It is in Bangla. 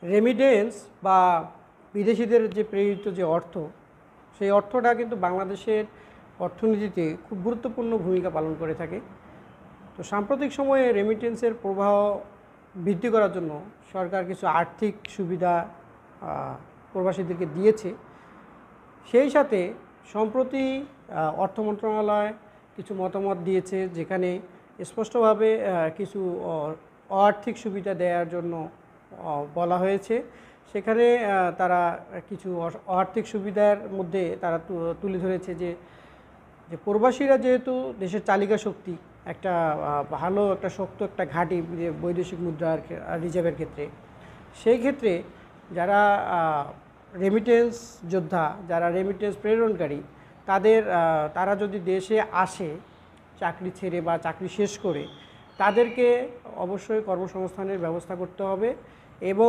রেমিটেন্স বা বিদেশিদের যে প্রেরিত যে অর্থ, সেই অর্থটা কিন্তু বাংলাদেশের অর্থনীতিতে খুব গুরুত্বপূর্ণ ভূমিকা পালন করে থাকে। তো সাম্প্রতিক সময়ে রেমিটেন্সের প্রবাহ বৃদ্ধি করার জন্য সরকার কিছু আর্থিক সুবিধা প্রবাসীদেরকে দিয়েছে। সেই সাথে সম্প্রতি অর্থ মন্ত্রণালয় কিছু মতামত দিয়েছে, যেখানে স্পষ্টভাবে কিছু আর্থিক সুবিধা দেওয়ার জন্য বলা হয়েছে। সেখানে তারা কিছু আর্থিক সুবিধার মধ্যে তারা তুলে ধরেছে যে প্রবাসীরা যেহেতু দেশের চালিকা শক্তি, একটা ভালো একটা শক্ত একটা ঘাঁটি বৈদেশিক মুদ্রার রিজার্ভের ক্ষেত্রে, সেই ক্ষেত্রে যারা রেমিটেন্স যোদ্ধা, যারা রেমিটেন্স প্রেরণকারী, তারা যদি দেশে আসে চাকরি ছেড়ে বা চাকরি শেষ করে, তাদেরকে অবশ্যই কর্মসংস্থানের ব্যবস্থা করতে হবে এবং